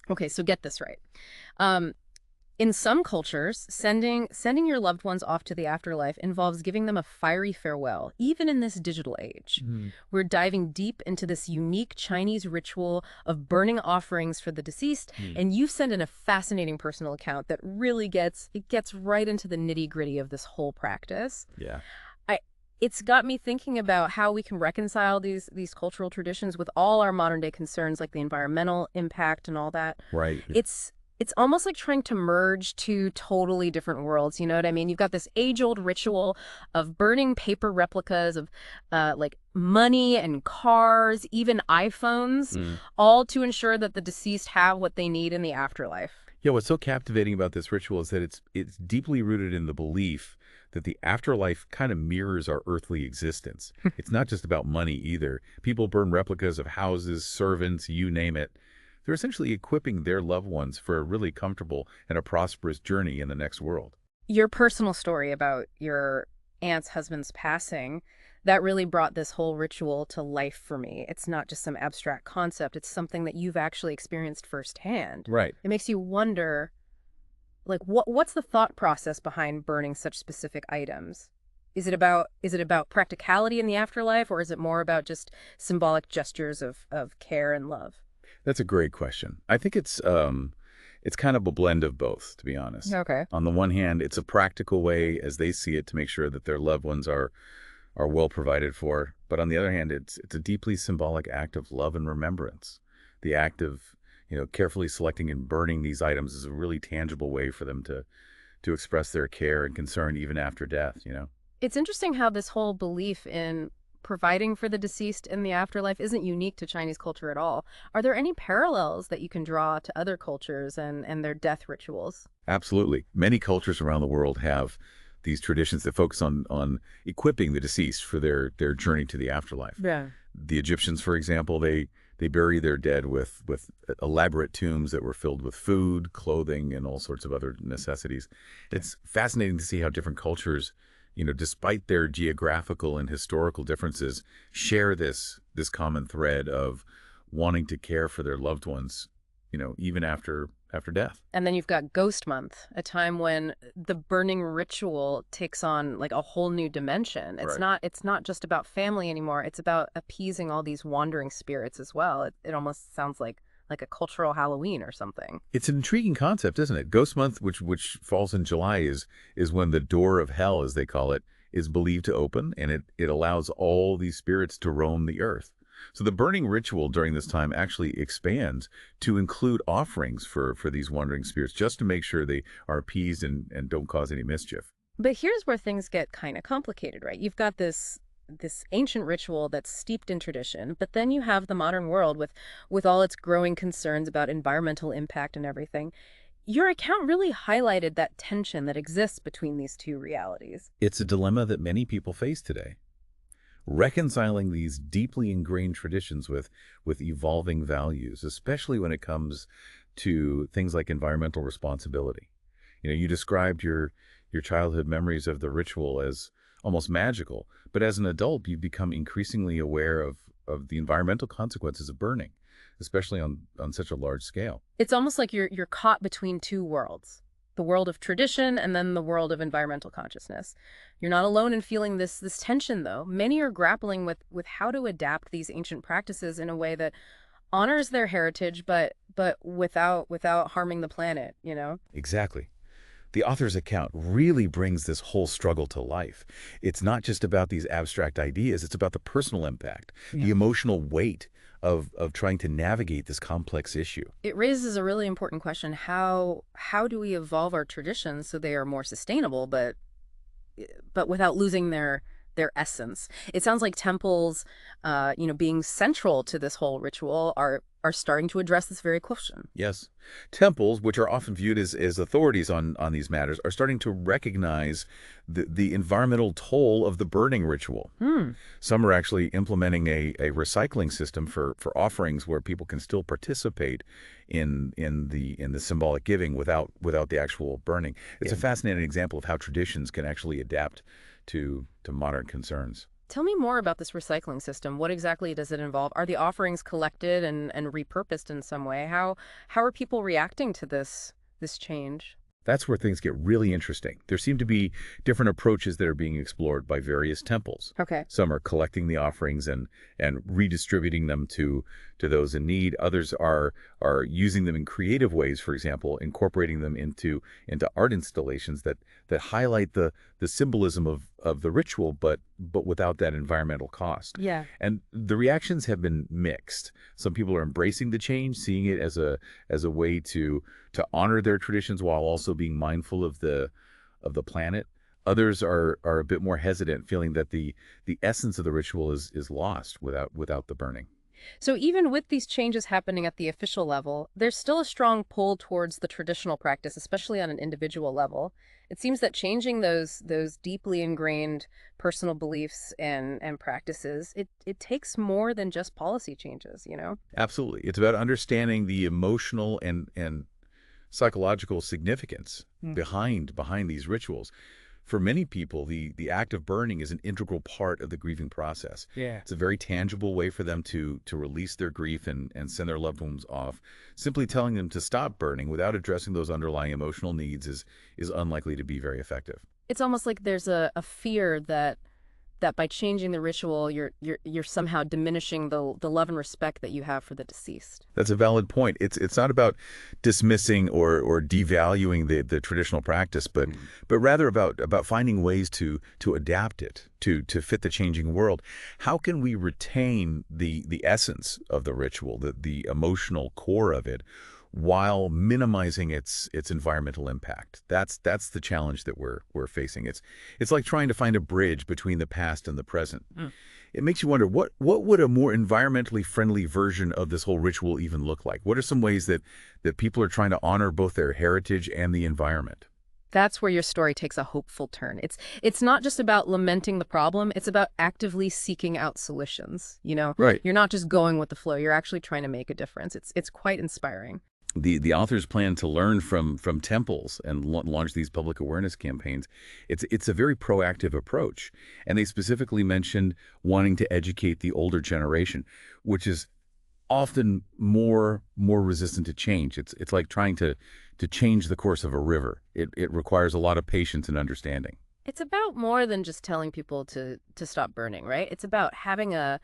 Okay, so get this right. Um, in some cultures, sending your loved ones off to the afterlife involves giving them a fiery farewell, even in this digital age. Mm. We're diving deep into this unique Chinese ritual of burning offerings for the deceased, Hmm. and you send in a fascinating personal account that really gets right into the nitty-gritty of this whole practice. Yeah. I It's got me thinking about how we can reconcile these cultural traditions with all our modern day concerns like the environmental impact and all that. Right. It's almost like trying to merge two totally different worlds, you know what I mean? You've got this age-old ritual of burning paper replicas of like money and cars, even iPhones, Mm. all to ensure that the deceased have what they need in the afterlife. Yeah, what's so captivating about this ritual is that it's deeply rooted in the belief that the afterlife kind of mirrors our earthly existence. It's not just about money either. People burn replicas of houses, servants, you name it. They're essentially equipping their loved ones for a really comfortable and a prosperous journey in the next world. Your personal story about your aunt's husband's passing, that really brought this whole ritual to life for me. It's not just some abstract concept, it's something that you've actually experienced firsthand. Right. It makes you wonder, like, what's the thought process behind burning such specific items? Is it about practicality in the afterlife, or is it more about just symbolic gestures of care and love? That's a great question. I think it's kind of a blend of both, to be honest. Okay. On the one hand, it's a practical way as they see it to make sure that their loved ones are well provided for. But on the other hand, it's a deeply symbolic act of love and remembrance. The act of, carefully selecting and burning these items is a really tangible way for them to express their care and concern even after death. It's interesting how this whole belief in providing for the deceased in the afterlife isn't unique to Chinese culture at all. Are there any parallels that you can draw to other cultures and their death rituals? Absolutely. Many cultures around the world have these traditions that focus on equipping the deceased for their journey to the afterlife. Yeah. The Egyptians, for example, they bury their dead with elaborate tombs that were filled with food, clothing, and all sorts of other necessities. It's fascinating to see how different cultures, despite their geographical and historical differences, share this common thread of wanting to care for their loved ones, even after death. And then you've got Ghost Month, a time when the burning ritual takes on like a whole new dimension. It's Right. not just about family anymore. It's about appeasing all these wandering spirits as well. It almost sounds like a cultural Halloween or something. It's an intriguing concept, isn't it? Ghost Month, which falls in July, is when the door of hell, as they call it, is believed to open, and it allows all these spirits to roam the earth. So the burning ritual during this time actually expands to include offerings for these wandering spirits, just to make sure they are appeased and don't cause any mischief. But here's where things get kind of complicated, right? You've got this ancient ritual that's steeped in tradition, but then you have the modern world with all its growing concerns about environmental impact and everything. Your account really highlighted that tension that exists between these two realities. It's a dilemma that many people face today. Reconciling these deeply ingrained traditions with evolving values, especially when it comes to things like environmental responsibility. You described your childhood memories of the ritual as almost magical, but as an adult, you've become increasingly aware of the environmental consequences of burning, especially on such a large scale. It's almost like you're caught between two worlds. The world of tradition and then the world of environmental consciousness. You're not alone in feeling this tension though. Many are grappling with how to adapt these ancient practices in a way that honors their heritage but without harming the planet, you know? Exactly. The author's account really brings this whole struggle to life. It's not just about these abstract ideas, it's about the personal impact, Yeah. the emotional weight of trying to navigate this complex issue. It raises a really important question. How do we evolve our traditions so they are more sustainable but without losing their essence? It sounds like temples, being central to this whole ritual are starting to address this very question. Yes. Temples, which are often viewed as authorities on these matters, are starting to recognize the environmental toll of the burning ritual. Hmm. Some are actually implementing a recycling system for offerings where people can still participate in the symbolic giving without the actual burning. It's a Yeah. fascinating example of how traditions can actually adapt to modern concerns. Tell me more about this recycling system. What exactly does it involve? Are the offerings collected and repurposed in some way? How are people reacting to this change? That's where things get really interesting. There seem to be different approaches that are being explored by various temples. Okay. Some are collecting the offerings and redistributing them to those in need. Others are using them in creative ways, for example, incorporating them into art installations that highlight the symbolism of the ritual, but without that environmental cost. Yeah. And the reactions have been mixed. Some people are embracing the change, seeing it as a way to honor their traditions while also being mindful of the planet. Others are a bit more hesitant, feeling that the essence of the ritual is lost without the burning. So even with these changes happening at the official level, there's still a strong pull towards the traditional practice, especially on an individual level. It seems that changing those deeply ingrained personal beliefs and practices, it takes more than just policy changes, you know? Absolutely. It's about understanding the emotional and psychological significance behind these rituals. For many people, the act of burning is an integral part of the grieving process. Yeah. It's a very tangible way for them to release their grief and send their loved ones off. Simply telling them to stop burning without addressing those underlying emotional needs is unlikely to be very effective. It's almost like there's a fear that by changing the ritual, you're somehow diminishing the love and respect that you have for the deceased. That's a valid point. It's not about dismissing or devaluing the traditional practice, but rather about finding ways to adapt it to fit the changing world. How can we retain the essence of the ritual, the emotional core of it, while minimizing its environmental impact? That's the challenge that we're facing. It's like trying to find a bridge between the past and the present. It makes you wonder, what would a more environmentally friendly version of this whole ritual even look like? What are some ways that people are trying to honor both their heritage and the environment? That's where your story takes a hopeful turn. It's not just about lamenting the problem, it's about actively seeking out solutions, you know? Right. You're not just going with the flow, you're actually trying to make a difference. It's quite inspiring. The authors plan to learn from temples and launch these public awareness campaigns. It's a very proactive approach, and they specifically mentioned wanting to educate the older generation, which is often more resistant to change. It's like trying to change the course of a river. It requires a lot of patience and understanding. It's about more than just telling people to stop burning, right? It's about having a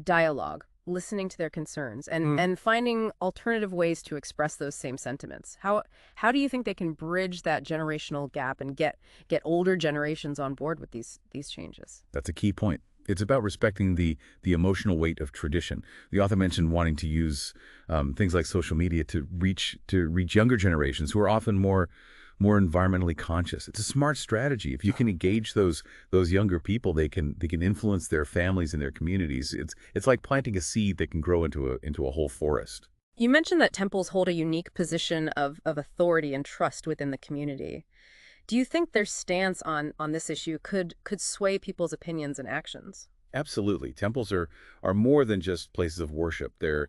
dialogue, listening to their concerns and finding alternative ways to express those same sentiments. How do you think they can bridge that generational gap and get older generations on board with these changes? That's a key point. It's about respecting the emotional weight of tradition. The author mentioned wanting to use things like social media to reach younger generations who are often more environmentally conscious. It's a smart strategy. If you can engage those younger people, they can influence their families and their communities. It's like planting a seed that can grow into a whole forest. You mentioned that temples hold a unique position of authority and trust within the community. Do you think their stance on this issue could sway people's opinions and actions? Absolutely. Temples are more than just places of worship. They're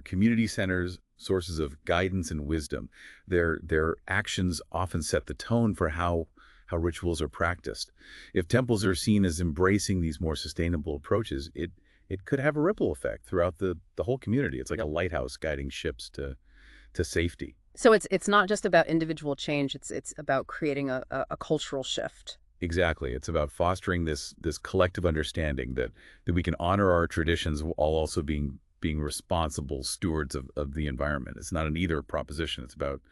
community centers, sources of guidance and wisdom. Their actions often set the tone for how rituals are practiced. If temples are seen as embracing these more sustainable approaches, it could have a ripple effect throughout the whole community. It's like a lighthouse guiding ships to safety. So it's not just about individual change, it's about creating a cultural shift. Exactly. It's about fostering this collective understanding that we can honor our traditions while also being responsible stewards of the environment. It's not an either proposition. It's about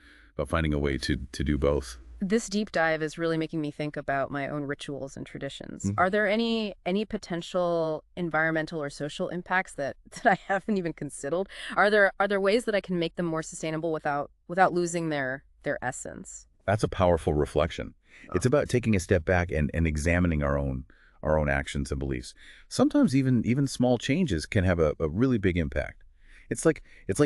finding a way to do both. This deep dive is really making me think about my own rituals and traditions. Are there any potential environmental or social impacts that I haven't even considered? Are there ways that I can make them more sustainable without losing their essence? That's a powerful reflection. It's about taking a step back and examining our own actions and beliefs. Sometimes even small changes can have a really big impact. It's like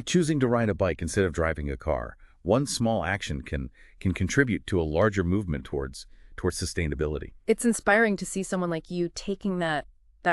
choosing to ride a bike instead of driving a car. One small action can contribute to a larger movement towards sustainability. It's inspiring to see someone like you taking that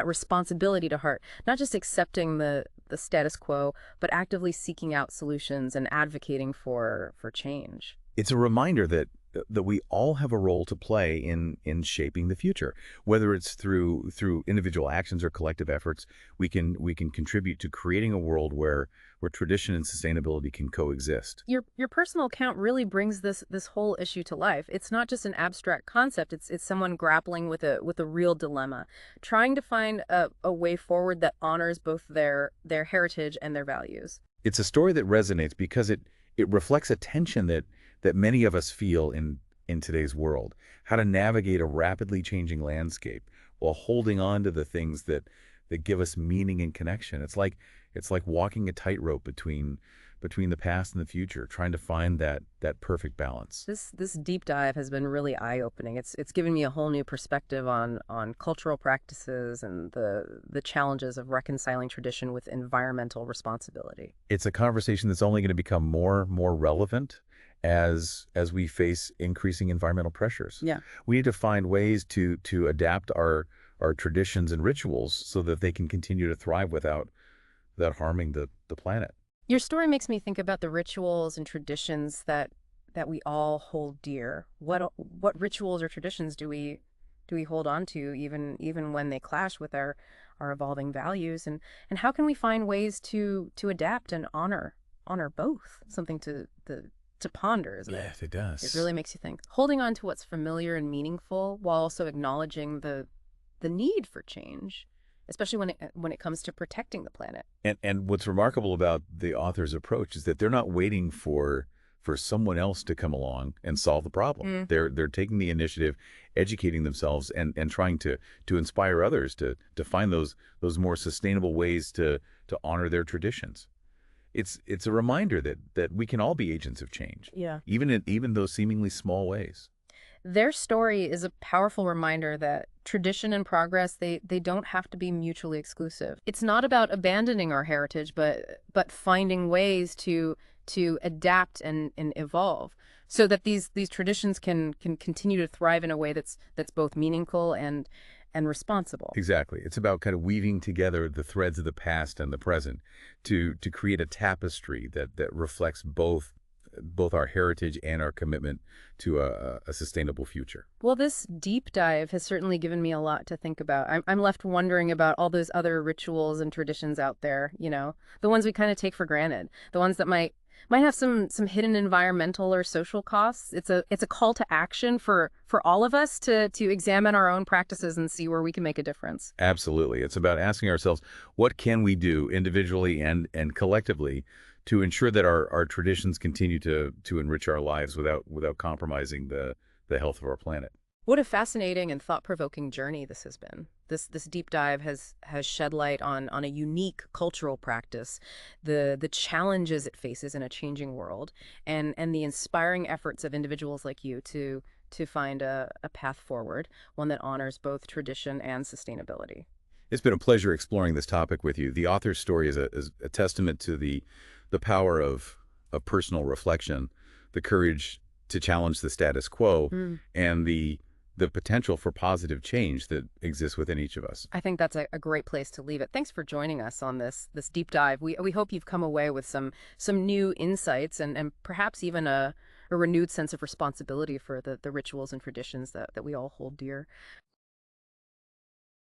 responsibility to heart, not just accepting the status quo, but actively seeking out solutions and advocating for change. It's a reminder that that we all have a role to play in shaping the future, whether it's through individual actions or collective efforts. We can contribute to creating a world where tradition and sustainability can coexist. Your personal account really brings this whole issue to life. It's not just an abstract concept. It's someone grappling with a real dilemma, trying to find a way forward that honors both their heritage and their values. It's a story that resonates because it reflects a tension that many of us feel in today's world. How to navigate a rapidly changing landscape while holding on to the things that give us meaning and connection. It's like walking a tightrope between the past and the future, trying to find that perfect balance. This deep dive has been really eye-opening. It's given me a whole new perspective on cultural practices and the challenges of reconciling tradition with environmental responsibility. It's a conversation that's only going to become more relevant as we face increasing environmental pressures. Yeah. We need to find ways to adapt our traditions and rituals so that they can continue to thrive without harming the planet. Your story makes me think about the rituals and traditions that we all hold dear. What rituals or traditions do we hold on to even when they clash with our evolving values, and how can we find ways to adapt and honor both? Something to ponder, isn't it? Yes, it does. It really makes you think. Holding on to what's familiar and meaningful while also acknowledging the need for change, especially when it comes to protecting the planet. And what's remarkable about the author's approach is that they're not waiting for someone else to come along and solve the problem. They're taking the initiative, educating themselves, and trying to inspire others to find those more sustainable ways to honor their traditions. It's a reminder that we can all be agents of change, Yeah. even those seemingly small ways. Their story is a powerful reminder that tradition and progress, they don't have to be mutually exclusive. It's not about abandoning our heritage, but finding ways to adapt and evolve so that these traditions can continue to thrive in a way that's both meaningful and responsible. Exactly. It's about kind of weaving together the threads of the past and the present to create a tapestry that reflects both our heritage and our commitment to a sustainable future. Well, this deep dive has certainly given me a lot to think about. I'm left wondering about all those other rituals and traditions out there, the ones we kind of take for granted, the ones that might have some hidden environmental or social costs. It's a call to action for all of us to examine our own practices and see where we can make a difference. Absolutely. It's about asking ourselves, what can we do individually and collectively to ensure that our traditions continue to enrich our lives without compromising the health of our planet. What a fascinating and thought-provoking journey this has been. This deep dive has shed light on a unique cultural practice, the challenges it faces in a changing world, and the inspiring efforts of individuals like you to find a path forward, one that honors both tradition and sustainability. It's been a pleasure exploring this topic with you. The author's story is a testament to the power of personal reflection, the courage to challenge the status quo, and the potential for positive change that exists within each of us. I think that's a great place to leave it. Thanks for joining us on this deep dive. We hope you've come away with some new insights and perhaps even a renewed sense of responsibility for the rituals and traditions that we all hold dear.